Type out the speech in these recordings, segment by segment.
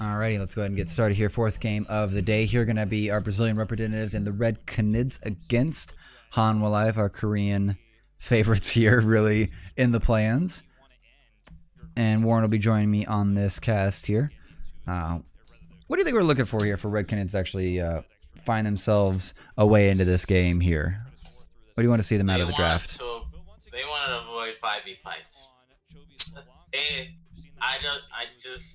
Alrighty, let's go ahead and get started here. Fourth game of the day. Here are going to be our Brazilian representatives and the Red Canids against Hanwha Life, our Korean favorites here, really in the plans. And Wuuren will be joining me on this cast here. What do you think we're looking for here for Red Canids to actually find themselves a way into this game here? What do you want to see them out of the draft? They want to avoid 5v fights.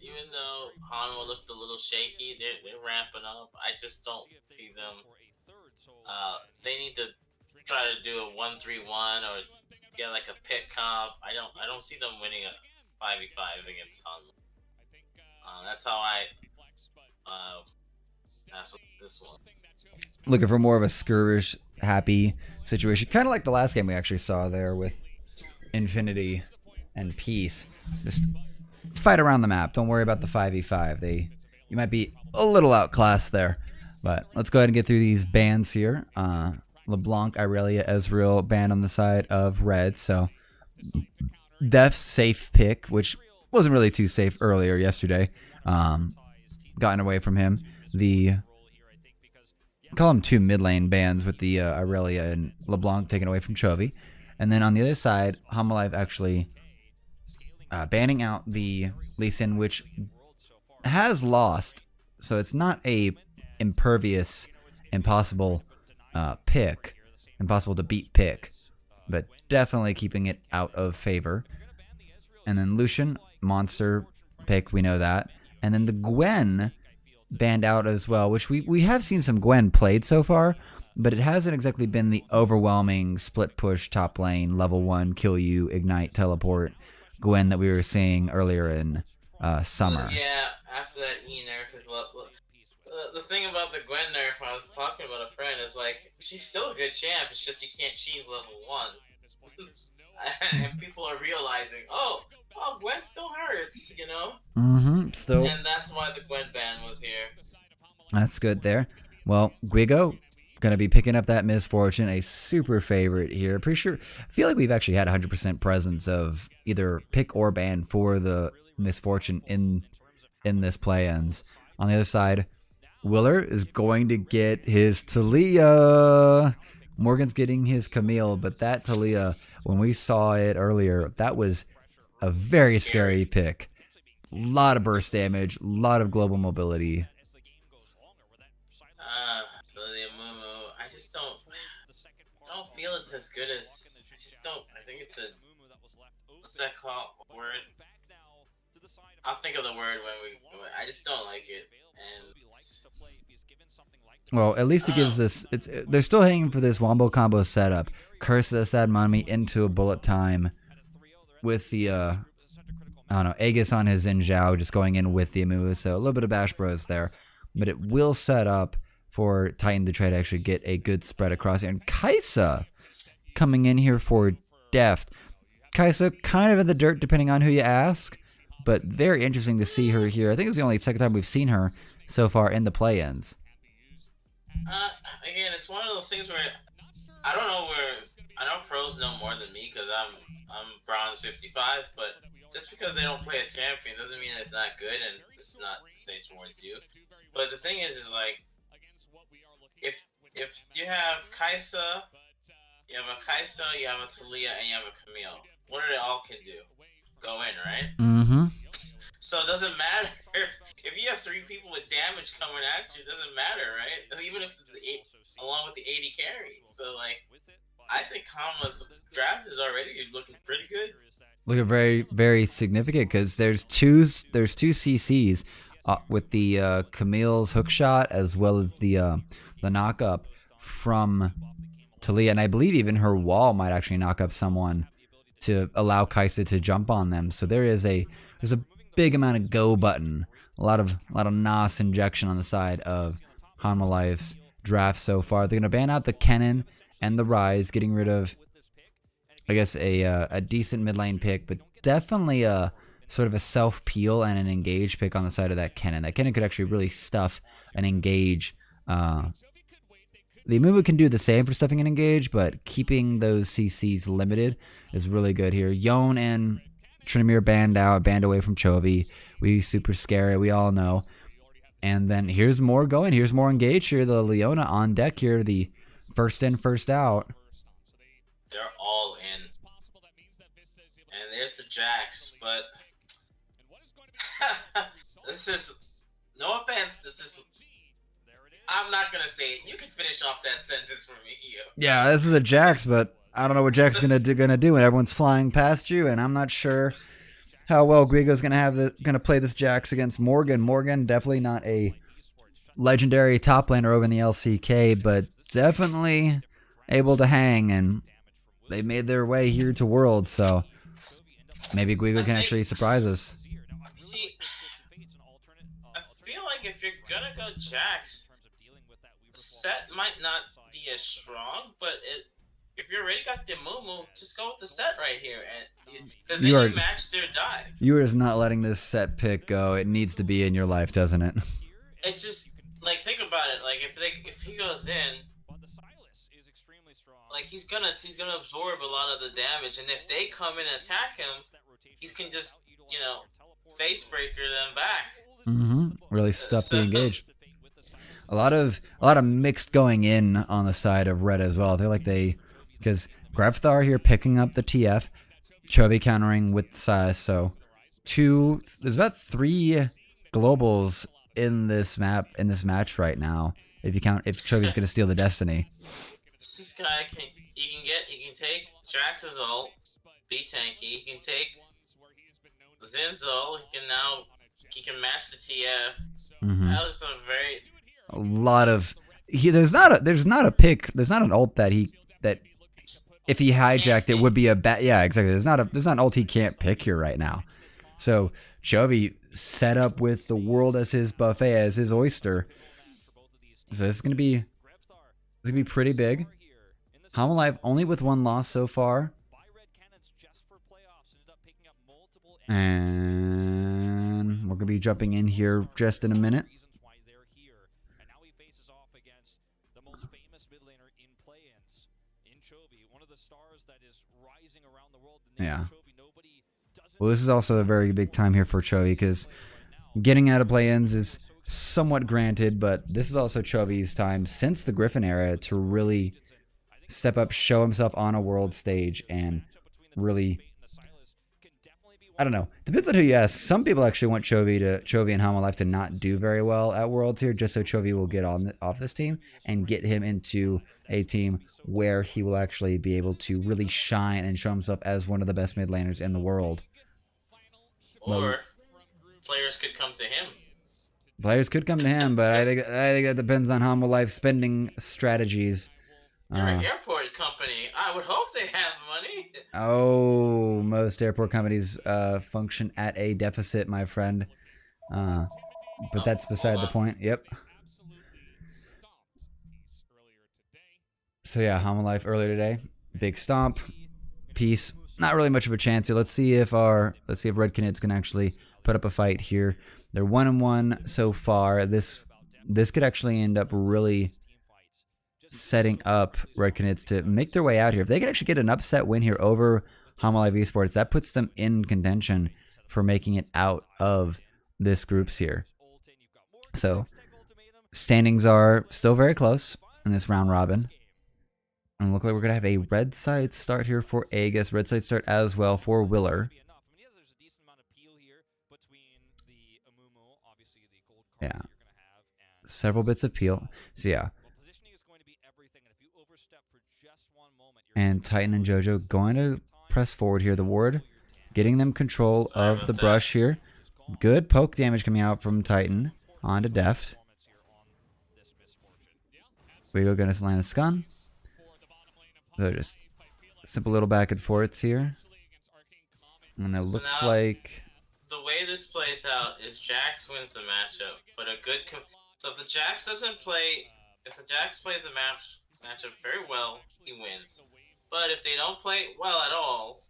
Even though Hanwha looked a little shaky, they're ramping up. I just don't see them. They need to try to do a 1-3-1 or get like a pick comp. I don't see them winning a 5v5 against Hanwha. That's how I after this one. Looking for more of a skirmish happy situation, kind of like the last game we actually saw there with Infinity and Peace. Just fight around the map. Don't worry about the 5v5. You might be a little outclassed there. But let's go ahead and get through these bans here. LeBlanc, Irelia, Ezreal banned on the side of red. So Def's safe pick, which wasn't really too safe earlier yesterday. Gotten away from him. Call them two mid lane bans with the Irelia and LeBlanc taken away from Chovy. And then on the other side, Hanwha Life actually banning out the Lee Sin, which has lost. So it's not a impervious, impossible impossible to beat pick, but definitely keeping it out of favor. And then Lucian, monster pick, we know that. And then the Gwen banned out as well, which we have seen some Gwen played so far, but it hasn't exactly been the overwhelming split push top lane, level 1, kill you, ignite, teleport Gwen that we were seeing earlier in summer. Yeah, after that E nerf is the thing about the Gwen nerf I was talking about a friend is like she's still a good champ, it's just you can't cheese level 1. And people are realizing, oh, Gwen still hurts, you know? Still. And that's why the Gwen ban was here. That's good there. Well, Guigo going to be picking up that Misfortune, a super favorite here. Pretty sure, I feel like we've actually had 100% presence of either pick or ban for the Misfortune in this play-ins. On the other side, Willer is going to get his Talia. Morgan's getting his Camille, but that Talia, when we saw it earlier, that was a very scary pick. A lot of burst damage, a lot of global mobility. Talia Mumu, I just don't feel it's as good as, I think it's what's that called, word? I'll think of the word I just don't like it. And well, at least it gives this. They're still hanging for this wombo combo setup. Curse the Sad Money into a bullet time with the I don't know, Aegis on his Xin Zhao just going in with the Amumu. So a little bit of Bash Bros there, but it will set up for Titan to try to actually get a good spread across here. And Kai'Sa coming in here for Deft. Kai'Sa kind of in the dirt depending on who you ask, but very interesting to see her here. I think it's the only second time we've seen her so far in the play-ins. Again, it's one of those things where I don't know I know pros know more than me because I'm bronze 55, but just because they don't play a champion doesn't mean it's not good, and it's not to say towards you. But the thing is like if you have Kai'Sa, you have a Talia, and you have a Camille. What are they all can do? Go in, right? So it doesn't matter if you have 3 people with damage coming at you. It doesn't matter, right? Even if it's along with the 80 carry. So like, I think Hanwha's draft is already looking pretty good. Looking very, very significant because there's two CCs with the Camille's hookshot as well as the knock up from Talia, and I believe even her wall might actually knock up someone to allow Kai'Sa to jump on them. So there's a big amount of go button, a lot of NOS injection on the side of Hanwha Life's draft so far. They're gonna ban out the Kennen and the Rise, getting rid of, I guess, a decent mid lane pick, but definitely a sort of a self peel and an engage pick on the side of that Kennen. That Kennen could actually really stuff and engage. The Amumu can do the same for stuffing and engage, but keeping those CCs limited is really good here. Yon and Trinamir banned out, banned away from Chovy. We super scary. We all know. And then here's more going. Here's more engaged here. The Leona on deck here. The first in, first out. They're all in. And there's the Jax, but this is, no offense, this is, I'm not going to say it. You can finish off that sentence for me, Eo. Yeah, this is a Jax, but I don't know what Jax is gonna do when everyone's flying past you, and I'm not sure how well Guigo's gonna play this Jax against Morgan. Morgan definitely not a legendary top laner over in the LCK, but definitely able to hang, and they made their way here to Worlds, so maybe Guigo can actually surprise us. See, I feel like if you're gonna go Jax, set might not be as strong, but if you already got the Mumu, just go with the set right here, and because then you match their dive. You are just not letting this set pick go. It needs to be in your life, doesn't it? It just, like, think about it. Like, if he goes in, like, he's gonna absorb a lot of the damage, and if they come in and attack him, he can just, you know, face breaker them back. Really stuff the engage. A lot of mixed going in on the side of Red as well. They're like because Grefthar here picking up the TF, Chovy countering with Silas. So there's about 3 globals in this match right now. If Chovy's gonna steal the Destiny. This guy he can take Jax's ult, be tanky. He can take Zin's ult. He can match the TF. That was a lot of there's not an ult that if he hijacked it would be a bad, yeah, exactly. There's not an ult he can't pick here right now. So Chovy set up with the world as his buffet, as his oyster. So this is gonna be pretty big. Hamalive only with 1 loss so far. And we're gonna be jumping in here just in a minute. Yeah. Well, this is also a very big time here for Chovy because getting out of play-ins is somewhat granted, but this is also Chovy's time since the Griffin era to really step up, show himself on a world stage, and really, I don't know. Depends on who you ask. Some people actually want Chovy and Hamalive to not do very well at Worlds here, just so Chovy will get off this team and get him into a team where he will actually be able to really shine and show himself as one of the best mid laners in the world. Or players could come to him. Players could come to him, but I think that depends on Hamalife's spending strategies. You're an airport company. I would hope they have money. Oh, most airport companies function at a deficit, my friend. But that's beside the point. Yep. So yeah, Hamalife earlier today, big stomp, piece. Not really much of a chance here. Let's see if Red Canids can actually put up a fight here. They're 1-1 so far. This could actually end up really setting up Red Canids to make their way out here. If they could actually get an upset win here over Hamalive Esports, that puts them in contention for making it out of this groups here. So standings are still very close in this round robin. And look like we're going to have a red side start here for Aegis. Red side start as well for Willer. Yeah. Several bits of peel. So yeah. And Titan and Jojo going to press forward here. The ward getting them control of the brush here. Good poke damage coming out from Titan onto Deft. We go gonna land a stun. So just simple little back and forths here. And it looks like the way this plays out is Jax wins the matchup, but so if the Jax plays the matchup very well, he wins. But if they don't play well at all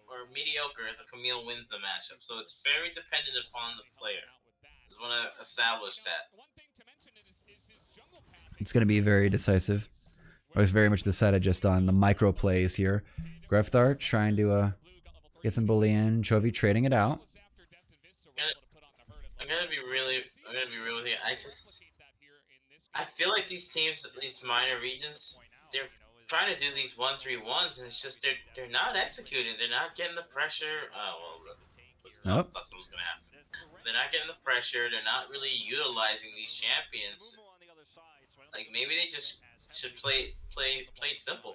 or mediocre, the Camille wins the matchup. So it's very dependent upon the player. I just want to establish that. It's going to be very decisive. I was very much decided just on the micro plays here. Grefthar trying to Get some bullion. Chovy trading it out. I'm gonna be real with you. I feel like these teams, these minor regions, they're trying to do these 1-3-1s, and it's just they're not executing. They're not getting the pressure. I thought someone was gonna happen. They're not getting the pressure. They're not really utilizing these champions. Like maybe they just should play it simple.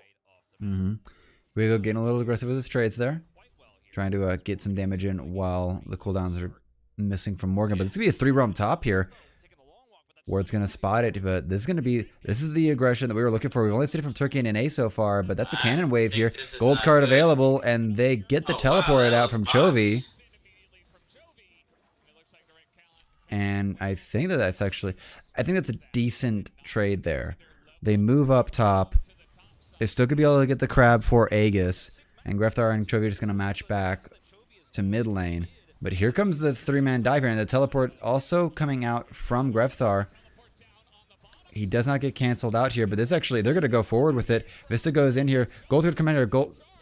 Mm-hmm. Guigo getting a little aggressive with his trades there, trying to get some damage in while the cooldowns are missing from Morgan. But it's gonna be a 3-roam top here. Ward's gonna spot it, but this is the aggression that we were looking for. We've only seen it from Turkey and NA so far, but that's a cannon wave here. Gold card available, and they get the teleported out from Chovy. And I think that's a decent trade there. They move up top. They're still gonna be able to get the crab for Aegis, and Grefthar and Chovy are just gonna match back to mid lane. But here comes the 3-man dive here, and the teleport also coming out from Grefthar. He does not get canceled out here, but they're going to go forward with it. Vista goes in here. Gold Card Commander,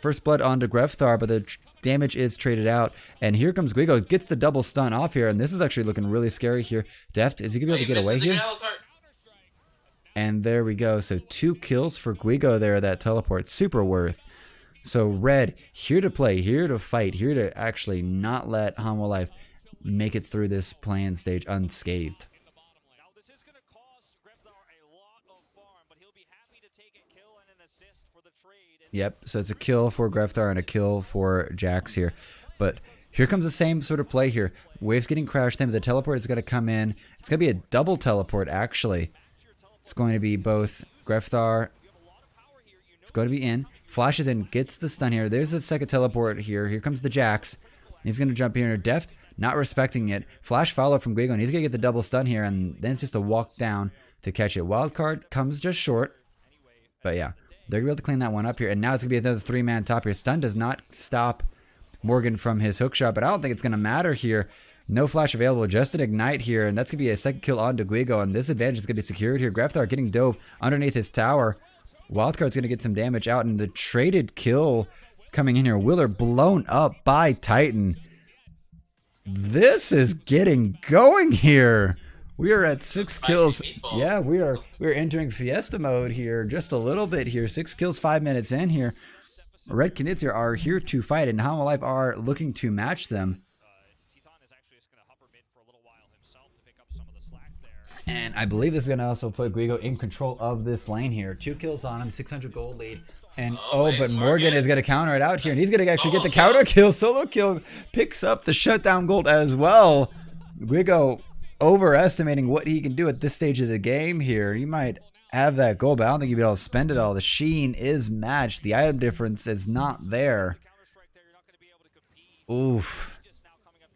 first blood onto Grefthar, but the damage is traded out. And here comes Guigo, gets the double stun off here, and this is actually looking really scary here. Deft, is he going to be able to get away here? And there we go. So 2 kills for Guigo there, that teleport. Super worth. So Red, here to play, here to fight, here to actually not let Hanwha Life make it through this play-in stage unscathed. Yep, so it's a kill for Grefthar and a kill for Jax here. But here comes the same sort of play here. Wave's getting crashed in, but the teleport is going to come in. It's going to be a double teleport, actually. It's going to be both Grefthar. It's going to be in. Flashes in, gets the stun here. There's the second teleport here. Here comes the Jax. He's going to jump here. Deft, not respecting it. Flash follow from Guigo, and he's going to get the double stun here, and then it's just a walk down to catch it. Wildcard comes just short. But yeah, they're going to be able to clean that one up here. And now it's going to be another 3-man top here. Stun does not stop Morgan from his hookshot, but I don't think it's going to matter here. No flash available, just an ignite here, and that's going to be a second kill onto Guigo, and this advantage is going to be secured here. Grefthar getting dove underneath his tower. Wildcard's going to get some damage out, and the traded kill coming in here. Willer blown up by Titan. This is getting going here. We are at 6 kills. Yeah, we're entering Fiesta mode here just a little bit here. 6 kills, 5 minutes in here. Red Knizia are here to fight, and Hanwha Life are looking to match them. And I believe this is going to also put Guigo in control of this lane here. 2 kills on him, 600 gold lead. And but Morgan is going to counter it out here. And he's going to actually get the counter kill. Solo kill picks up the shutdown gold as well. Guigo overestimating what he can do at this stage of the game here. He might have that gold, but I don't think he'll be able to spend it all. The sheen is matched. The item difference is not there. Oof.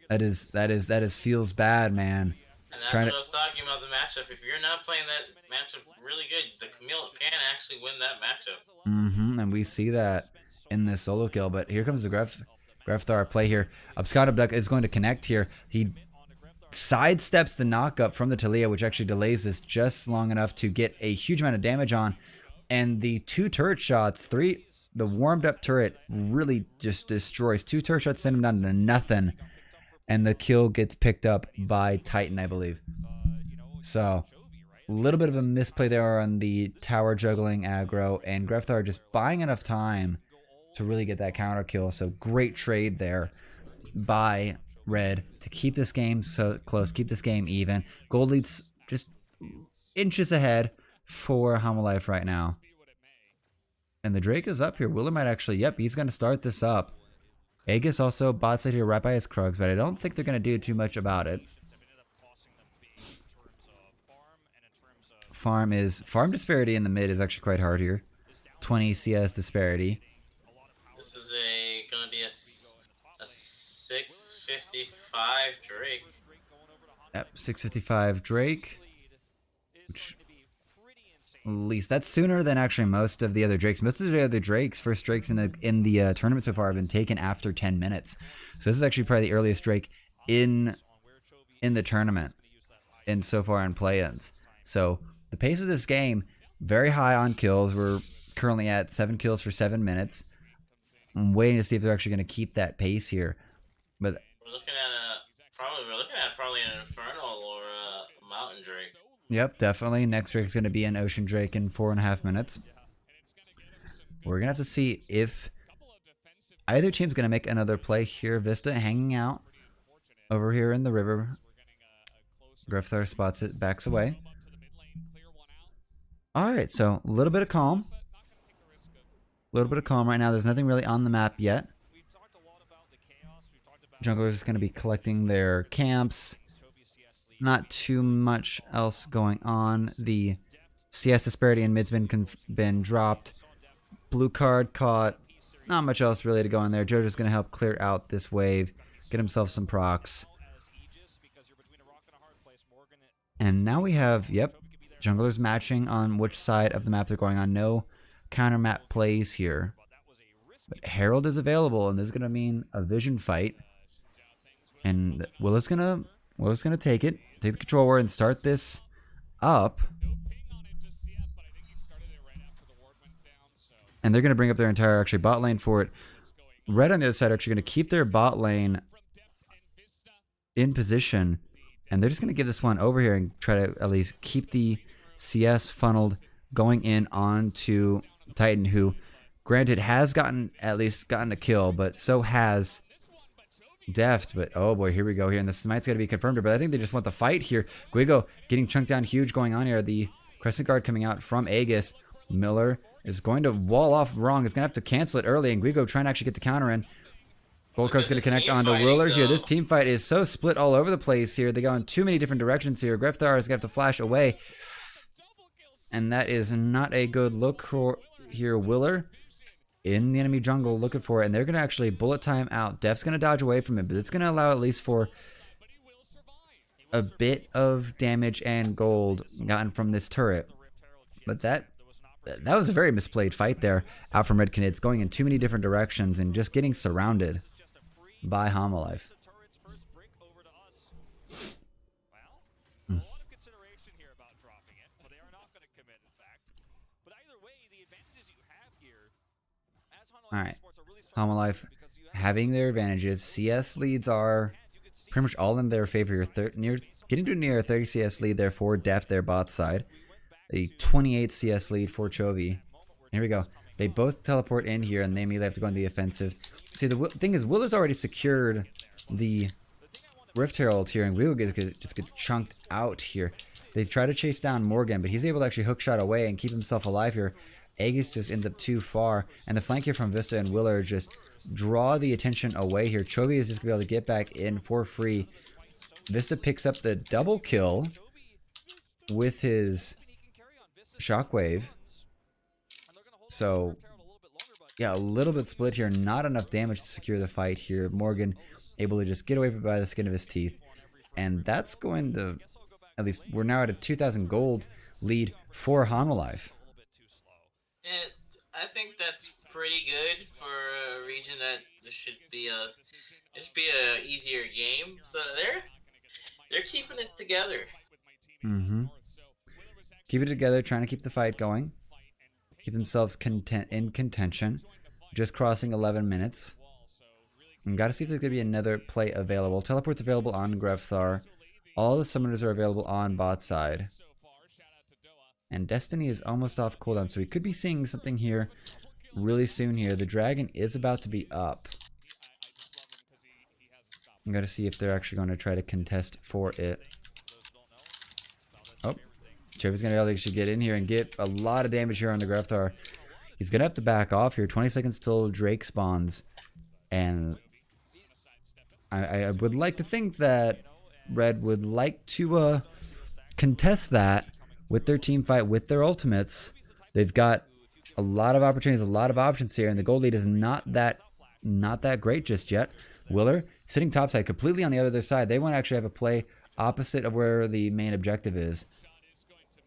That feels bad, man. And that's what I was talking about, the matchup. If you're not playing that matchup really good, the Camille can actually win that matchup. And we see that in this solo kill. But here comes the Grefthar play here. Abscond Abduct is going to connect here. He sidesteps the knockup from the Talia, which actually delays this just long enough to get a huge amount of damage on. And the 2 turret shots, the warmed up turret really just destroys. 2 turret shots send him down to nothing. And the kill gets picked up by Titan, I believe. So, a little bit of a misplay there on the tower juggling aggro. And Grefthar just buying enough time to really get that counter kill. So, great trade there by Red to keep this game so close, keep this game even. Gold leads just inches ahead for Hanwha Life right now. And the Drake is up here. Willer might actually, yep, he's going to start this up. Aegis also bot side here right by his Krugs, but I don't think they're going to do too much about it. Farm disparity in the mid is actually quite hard here. 20 CS disparity. This is going to be a 655 Drake. Yep, 655 Drake. Which, at least that's sooner than actually most of the other Drakes. Most of the other Drakes, first Drakes in the tournament so far have been taken after 10 minutes. So this is actually probably the earliest Drake in the tournament and so far in play-ins. So the pace of this game, very high on kills. We're currently at 7 kills for 7 minutes. I'm waiting to see if they're actually going to keep that pace here. But we're looking at probably an Infernal or a Mountain Drake. yep, definitely. Next Drake is going to be an Ocean Drake in 4.5 minutes. We're going to have to see if either team's going to make another play here. Vista hanging out over here in the river. Grefthar spots it, backs away. Alright, so a little bit of calm. A little bit of calm right now. There's nothing really on the map yet. Junglers is going to be collecting their camps. Not too much else going on. The CS disparity in mid's been dropped. Blue card caught. Not much else really to go on there. Jojo's going to help clear out this wave. Get himself some procs. And now we have, yep, junglers matching on which side of the map they're going on. No counter map plays here. But Herald is available, and this is going to mean a vision fight. And Willow's gonna take it, take the control word, and start this up. And they're gonna bring up their entire actually bot lane for it. Red on the other side are actually gonna keep their bot lane in position, and they're just gonna give this one over here and try to at least keep the CS funneled going in onto Titan, who, granted, has gotten a kill, but so has Deft. But oh boy, here we go here, and the smite's got to be confirmed, but I think they just want the fight here. Guigo getting chunked down huge going on here. The Crescent Guard coming out from Aegis. Miller is going to wall off wrong. Is going to have to cancel it early, and Guigo trying to actually get the counter in. Gold Card's going to connect onto Willer here. This team fight is so split all over the place here. They go in too many different directions here. Grefthar is going to have to flash away, and that is not a good look for here. Willer in the enemy jungle looking for it, and they're going to actually bullet time out. Def's going to dodge away from it, but it's going to allow at least for a bit of damage and gold gotten from this turret. But that was a very misplayed fight there out from Red Canids, going in too many different directions and just getting surrounded by Homolife. Alright, Homolife having their advantages. CS leads are pretty much all in their favor here. Getting to near a 30 CS lead there for Deft, their bot side. A 28 CS lead for Chovy. Here we go. They both teleport in here, and they immediately have to go on the offensive. See, the thing is, Willer's already secured the Rift Herald here, and Will just gets chunked out here. They try to chase down Morgan, but he's able to actually hookshot away and keep himself alive here. Aegis just ends up too far, and the flank here from Vista and Willer just draw the attention away here. Chovy is just going to be able to get back in for free. Vista picks up the double kill with his Shockwave. So, yeah, a little bit split here. Not enough damage to secure the fight here. Morgan able to just get away by the skin of his teeth. And that's going to, at least we're now at a 2,000 gold lead for Homolife. I think that's pretty good for a region that this should be a easier game. So they're keeping it together. Keep it together, trying to keep the fight going. Keep themselves in contention. Just crossing 11 minutes. And got to see if there's going to be another play available. Teleport's available on Grefthar. All the summoners are available on bot side. And Destiny is almost off cooldown, so we could be seeing something here really soon here. The dragon is about to be up. I'm going to see if they're actually going to try to contest for it. Oh, Chovy's going to be able to get in here and get a lot of damage here on the Grefthar. He's going to have to back off here. 20 seconds till Drake spawns. And I would like to think that Red would like to contest that with their team fight, with their ultimates. They've got a lot of opportunities, a lot of options here, and the gold lead is not that great just yet. Willer sitting topside, completely on the other side. They want to actually have a play opposite of where the main objective is.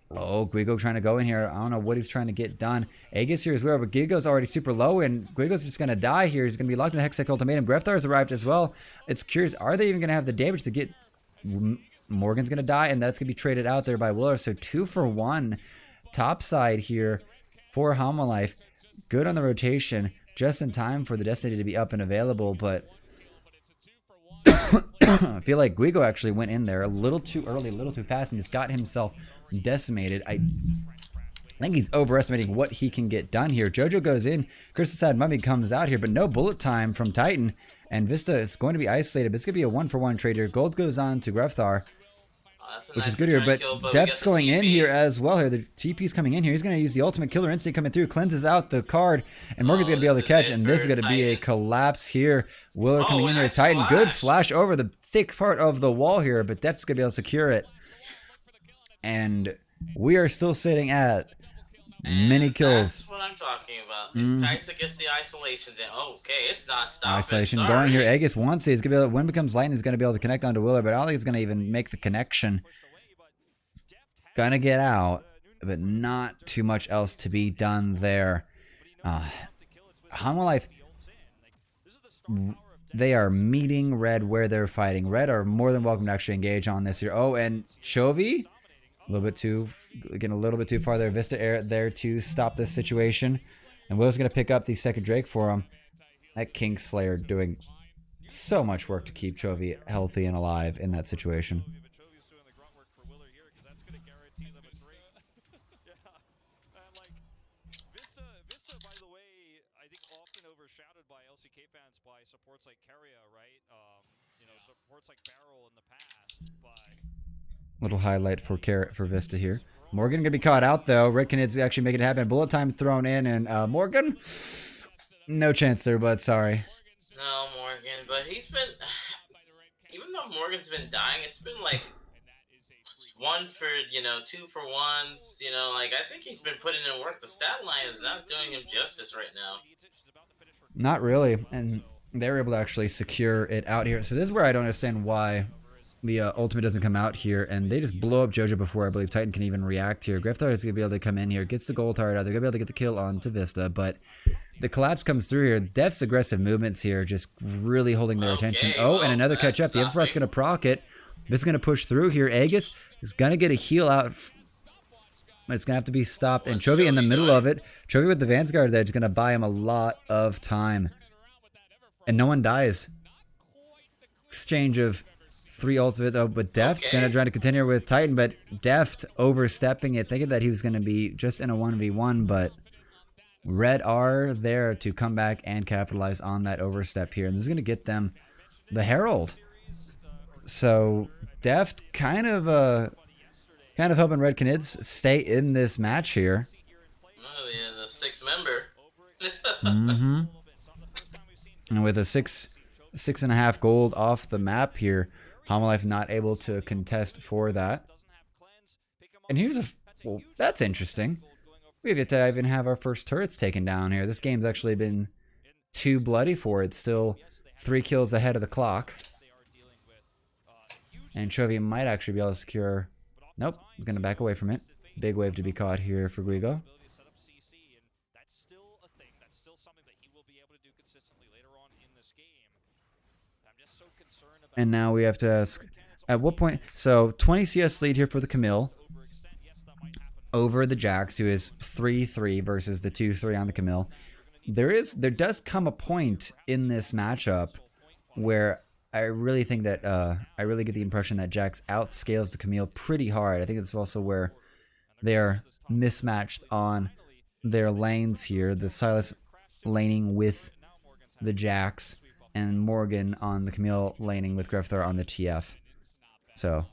Oh, Guigo trying to go in here. I don't know what he's trying to get done. Aegis here as well, but Guigo's already super low, and Guigo's just going to die here. He's going to be locked in a Hextech Ultimatum. Grefthar has arrived as well. It's curious, are they even going to have the damage to get... Morgan's going to die, and that's going to be traded out there by Willer. So 2 for 1 topside here for Homolife. Good on the rotation. just in time for the Destiny to be up and available, but I feel like Guigo actually went in there a little too early, a little too fast, and just got himself decimated. I think he's overestimating what he can get done here. Jojo goes in, Crystal Mummy comes out here, but no bullet time from Titan, and Vista is going to be isolated, but it's going to be a 1-for-1 trade here. Gold goes on to Grefthar, which nice is good here, but Death's going in here as well here. The TP's coming in here. He's going to use the ultimate killer instinct coming through, cleanses out the card, and Morgan's going to be able to catch, and this is going to be a collapse here. Willer coming in here. Titan, good flash over the thick part of the wall here, but Death's going to be able to secure it. And we are still sitting at many kills. That's what I'm talking about. If Kaisa gets the isolation, then okay, it's not stopping. Isolation going here. Aegis wants it. He's gonna be able to, when it becomes lightning, he's gonna be able to connect onto Willer, but I don't think it's gonna even make the connection. Gonna get out, but not too much else to be done there. Hanwha Life, they are meeting Red where they're fighting. Red are more than welcome to actually engage on this here. Oh, and Chovy, getting a little bit too far there. Vista Air there to stop this situation. And Will's going to pick up the second Drake for him. That Kingslayer doing so much work to keep Chovy healthy and alive in that situation. Little highlight for Vista here. Morgan gonna be caught out though. Red Canids actually making it happen. Bullet time thrown in, and Morgan, no chance there, but sorry. No, Morgan, but he's been, even though Morgan's been dying, it's been like 1 for, 2 for 1s, like I think he's been putting in work. The stat line is not doing him justice right now. Not really, and they were able to actually secure it out here. So this is where I don't understand why the ultimate doesn't come out here, and they just blow up Jojo before I believe Titan can even react here. Grefthar is going to be able to come in here, gets the gold turret out. They're going to be able to get the kill onto Vista, but the collapse comes through here. Def's aggressive movements here just really holding their attention. Oh, and another catch up. The Everfrost's going to proc it. This is going to push through here. Aegis is going to get a heal out, but it's going to have to be stopped. And Chovy in the middle of it. Chovy with the Vanguard there is going to buy him a lot of time. And no one dies. Exchange of 3 ults of it though, but Deft gonna try to continue with Titan, but Deft overstepping it, thinking that he was gonna be just in a 1v1, but Red are there to come back and capitalize on that overstep here, and this is gonna get them the Herald. So Deft kind of helping Red Canids stay in this match here. Oh yeah, the 6th member. And with a 6.5 gold off the map here, Hanwha Life not able to contest for that. And here's well, that's interesting. We've yet to even have our first turrets taken down here. This game's actually been too bloody for it. Still 3 kills ahead of the clock. And Chovy might actually be able to secure. Nope, he's going to back away from it. Big wave to be caught here for Guigo. And now we have to ask, at what point? So 20 CS lead here for the Camille over the Jax, who is 3-3 versus the 2-3 on the Camille. There does come a point in this matchup where I really think that I really get the impression that Jax outscales the Camille pretty hard. I think it's also where they are mismatched on their lanes here. The Silas laning with the Jax, and Morgan on the Camille laning with Grefthar on the TF. So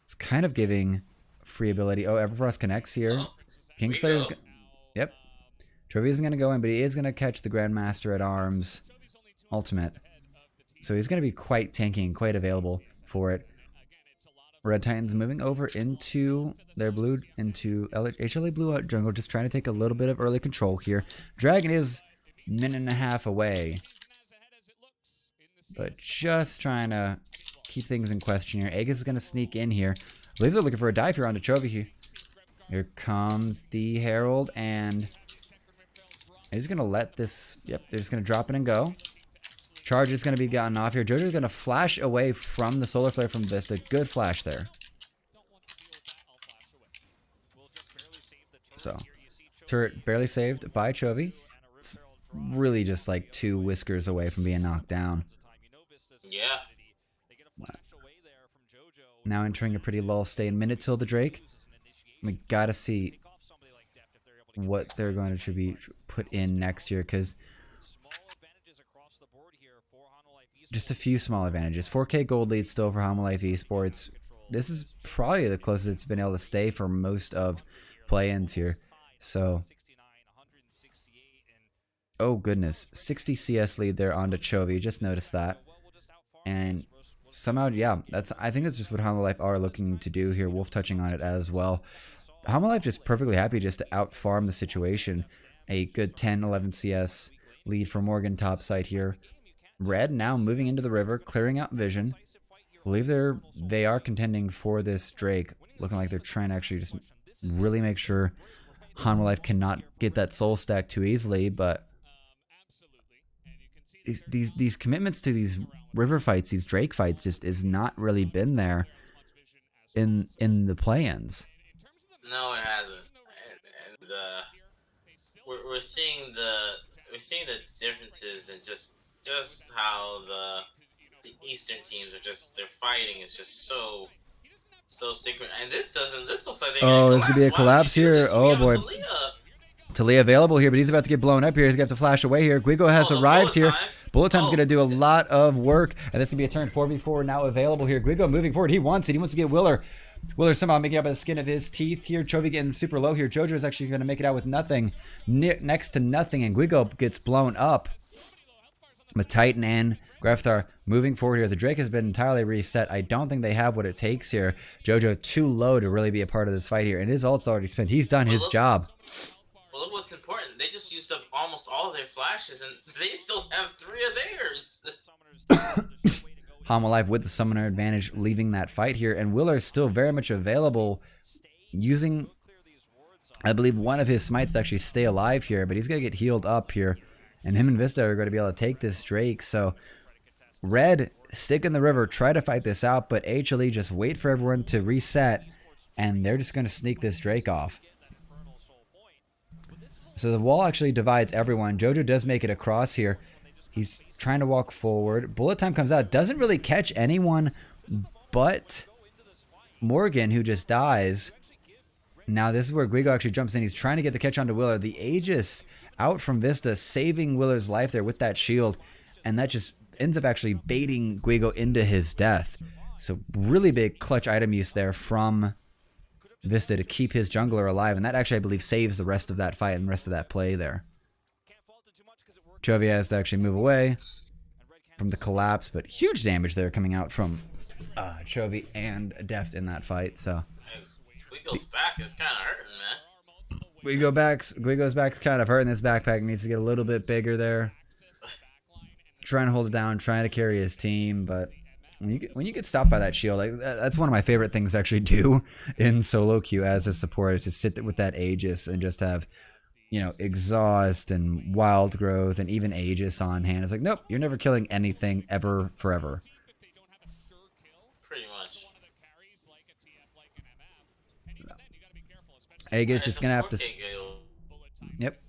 it's kind of giving free ability. Oh, Everfrost connects here. Kingslayer's yep. Chovy isn't going to go in, but he is going to catch the Grandmaster at Arms ultimate. So he's going to be quite tanky and quite available for it. Red Titans moving over into their blue, into HLE blue out jungle, just trying to take a little bit of early control here. Dragon is a minute and a half away, but just trying to keep things in question here. Aegis is going to sneak in here. I believe they're looking for a dive here onto Chovy. Here comes the Herald, and he's going to let this... Yep, they're just going to drop it and go. Charge is going to be gotten off here. Jojo's going to flash away from the Solar Flare from Vista. Good flash there. So, turret barely saved by Chovy. really just like 2 whiskers away from being knocked down. Yeah. Now entering a pretty lull state in minute till the Drake. We gotta see what they're going to be put in next year, because just a few small advantages. 4K gold lead still for Hanwha Life Esports. This is probably the closest it's been able to stay for most of play-ins here. So, oh goodness, 60 CS lead there onto Chovy. Just noticed that, and somehow, yeah, I think that's just what Hanwha Life are looking to do here. Wolf touching on it as well. Hanwha Life just perfectly happy just to outfarm the situation. A good 10-11 CS lead for Morgan topside here. Red now moving into the river, clearing out vision. I believe they are contending for this Drake. Looking like they're trying to actually just really make sure Hanwha Life cannot get that soul stack too easily. But these commitments to these river fights, these Drake fights, just is not really been there in the play-ins. No, it hasn't. And we're seeing the differences in just how the Eastern teams are their fighting is just so secret. And this looks like they're Oh, this could be a Why collapse would you do here. this? Oh boy. Talia. Talia available here, but he's about to get blown up here. He's going to have to flash away here. Guigo has arrived here. Bullet Time's going to do a lot of work, and this can be a turn 4v4 now available here. Guigo moving forward. He wants it. He wants to get Willer. Willer somehow making it out by the skin of his teeth here. Chovy getting super low here. Jojo is actually going to make it out with nothing, next to nothing, and Guigo gets blown up. But Titan and Grefthar moving forward here. The Drake has been entirely reset. I don't think they have what it takes here. Jojo too low to really be a part of this fight here, and his ult's already spent. He's done his job. Well, look what's important. They just used up almost all of their flashes, and they still have 3 of theirs. Hanwha Life with the summoner advantage, leaving that fight here, and Willer is still very much available, using, I believe, one of his smites to actually stay alive here, but he's going to get healed up here, and him and Vista are going to be able to take this Drake. So Red, stick in the river, try to fight this out, but HLE just wait for everyone to reset, and they're just going to sneak this Drake off. So the wall actually divides everyone. Jojo does make it across here. He's trying to walk forward. Bullet Time comes out. Doesn't really catch anyone but Morgan, who just dies. Now this is where Guigo actually jumps in. He's trying to get the catch onto Willer. The Aegis out from Vista, saving Willer's life there with that shield. And that just ends up actually baiting Guigo into his death. So really big clutch item use there from Vista to keep his jungler alive, and that actually, I believe, saves the rest of that fight and the rest of that play there. Chovy has to actually move away from the collapse, but huge damage there coming out from Chovy and Deft in that fight. So Guigo's back is kind of hurting, man. Guigo's back's kind of hurting. This backpack needs to get a little bit bigger there. Trying to hold it down, trying to carry his team, but when you get stopped by that shield, like, that's one of my favorite things to actually do in solo queue as a support, is to sit with that Aegis and just have, exhaust and wild growth and even Aegis on hand. It's like, nope, you're never killing anything ever, forever. Pretty much. Aegis is gonna have to. Yep.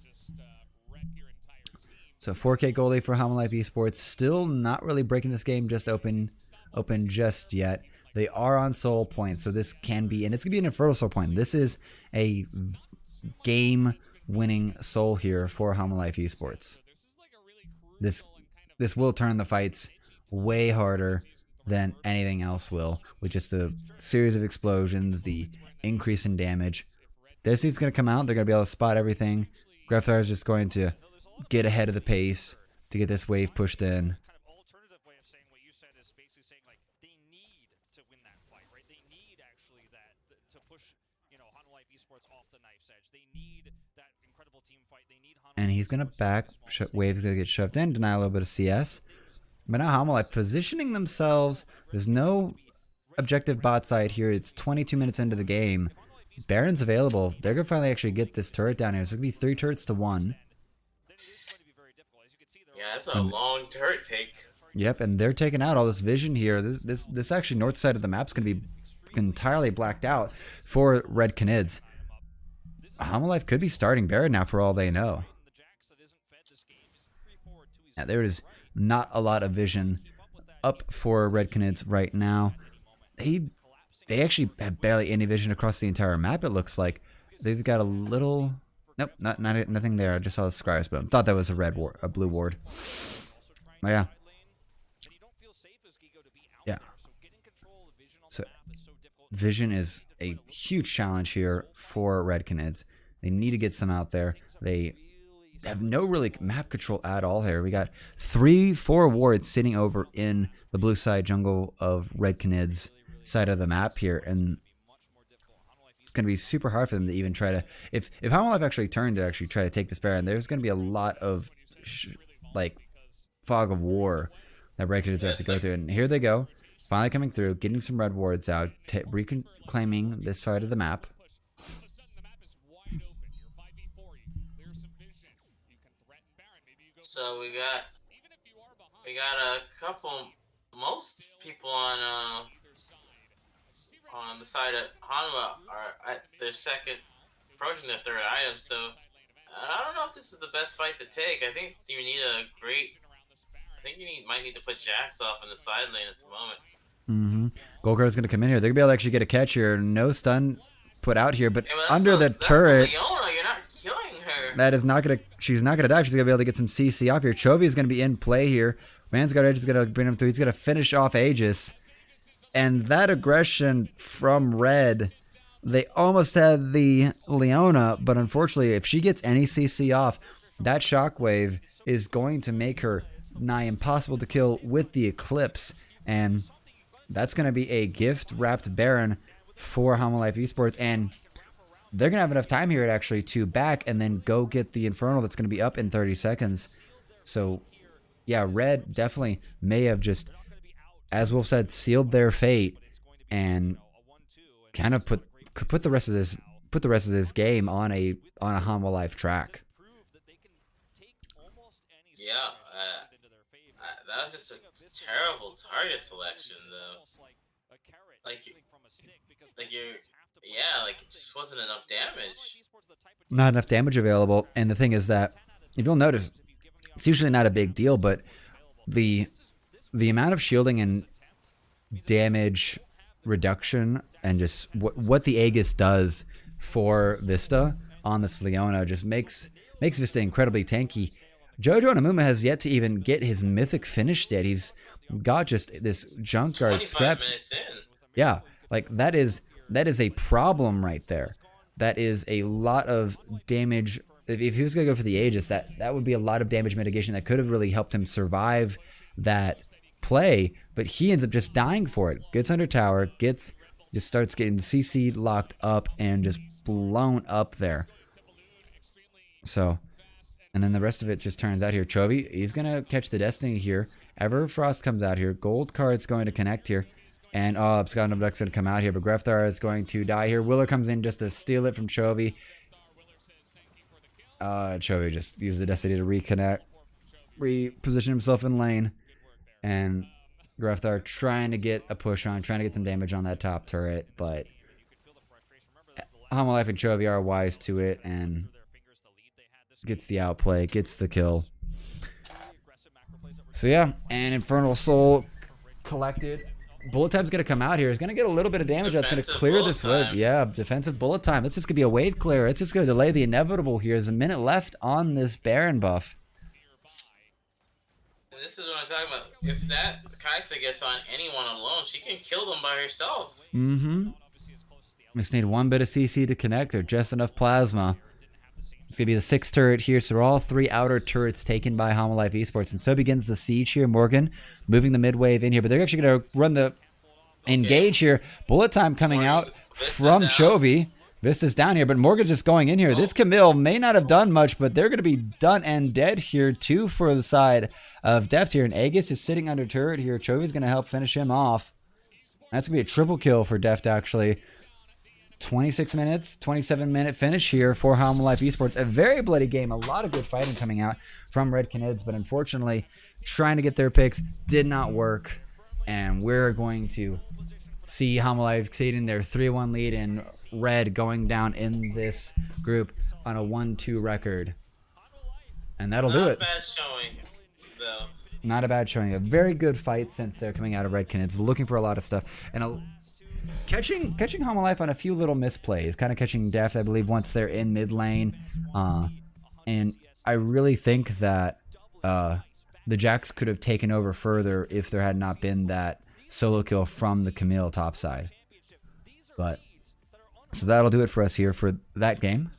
So 4K goalie for Hanwha Life Esports, still not really breaking this game just open just yet. They are on soul points, so this can be, and it's gonna be an Inferno soul point. This is a game-winning soul here for Hanwha Life Esports. This will turn the fights way harder than anything else will, with just a series of explosions, the increase in damage. This is gonna come out. They're gonna be able to spot everything. Grefthar is just going to get ahead of the pace to get this wave pushed in. And he's gonna back. Wave's gonna get shoved in, deny a little bit of CS. But now Hanwha Life positioning themselves. There's no objective bot side here. It's 22 minutes into the game. Baron's available. They're gonna finally actually get this turret down here. So it's gonna be 3 turrets to 1. Yeah, that's a long turret take. Yep, and they're taking out all this vision here. This actually north side of the map's gonna be entirely blacked out for Red Canids. Hanwha Life could be starting Baron now for all they know. Yeah, there is not a lot of vision up for Red Canids right now. They actually have barely any vision across the entire map. It looks like they've got a little. Nope, nothing there. I just saw the scars, but thought that was a blue ward. Oh, yeah, yeah. So vision is a huge challenge here for Red Canids. They need to get some out there. They have no really map control at all here. We got 4 wards sitting over in the blue side jungle of Red Canids side of the map here, and it's going to be super hard for them to even try to. If Hamalife actually turned to actually try to take this Baron, there's going to be a lot of like fog of war that Red Canids have to go through. And here they go, finally coming through, getting some red wards out, reclaiming this side of the map. So we got a couple, most people on the side of Hanwha are at their second, approaching their third item. So I don't know if this is the best fight to take. I think you need might need to put Jax off in the side lane at the moment. Golkar is going to come in here. They're going to be able to actually get a catch here. No stun put out here, but Yeah, under the turret. That's the Leona. You're not killing her. That is not going to. She's not going to die. She's going to be able to get some CC off here. Chovy is going to be in play here. Vanguard Edge is going to bring him through. He's going to finish off Aegis. And that aggression from Red, they almost had the Leona, but unfortunately, if she gets any CC off, that shockwave is going to make her nigh impossible to kill with the Eclipse. And that's going to be a gift-wrapped Baron for Hamalife Esports. And they're going to have enough time here actually to back and then go get the Infernal that's going to be up in 30 seconds. So, yeah, Red definitely may have just, as Wolf said, sealed their fate and kind of put the rest of this game on a Hamalife track. Yeah, that was just a terrible target selection, though. Like it just wasn't enough damage. Not enough damage available, and the thing is that if you'll notice, it's usually not a big deal, but the amount of shielding and damage reduction and just what the Aegis does for Vista on this Leona just makes Vista incredibly tanky. Jojo Namuma has yet to even get his mythic finished yet. He's got just this junkyard scraps. 25 minutes in. Yeah, like that is a problem right there. That is a lot of damage. If he was going to go for the Aegis, that would be a lot of damage mitigation that could have really helped him survive that play, but he ends up just dying for it. Gets under tower, just starts getting CC locked up and just blown up there. So, and then the rest of it just turns out here. Chovy, he's going to catch the Destiny here. Everfrost comes out here. Gold card's going to connect here. And Scott Duck's going to come out here, but Grefthar is going to die here. Willer comes in just to steal it from Chovy. Chovy just used the Destiny to reposition himself in lane. And Grefthar trying to get a push on, trying to get some damage on that top turret, but Hamalife and Chovy are wise to it and gets the outplay, gets the kill. So yeah, and Infernal Soul collected. Bullet Time's going to come out here. He's going to get a little bit of damage. That's going to clear this wave. Yeah, defensive Bullet Time. This is going to be a wave clear. It's just going to delay the inevitable here. There's a minute left on this Baron buff. This is what I'm talking about. If that Kai'Sa gets on anyone alone, she can kill them by herself. Just need one bit of CC to connect. They're just enough plasma. It's going to be the 6th turret here. So all 3 outer turrets taken by Hamalife Esports. And so begins the siege here. Morgan moving the mid wave in here. But they're actually going to run the engage here. Bullet Time coming out from Chovy. Vista's down here, but Morgan's just going in here. This Camille may not have done much, but they're going to be done and dead here, too, for the side of Deft here. And Aegis is sitting under turret here. Chovy's going to help finish him off. That's going to be a triple kill for Deft, actually. 26 minutes, 27-minute finish here for Hamalife Esports. A very bloody game. A lot of good fighting coming out from Red Canids, but unfortunately, trying to get their picks did not work. And we're going to see Hamalife taking their 3-1 lead and Red going down in this group on a 1-2 record. And that'll do it. Not bad showing. though. Not a bad showing. A very good fight since they're coming out of Redkin. It's looking for a lot of stuff. And catching Homalife on a few little misplays. Kind of catching Deft, I believe, once they're in mid lane. And I really think that the Jacks could have taken over further if there had not been that solo kill from the Camille topside. But so that'll do it for us here for that game.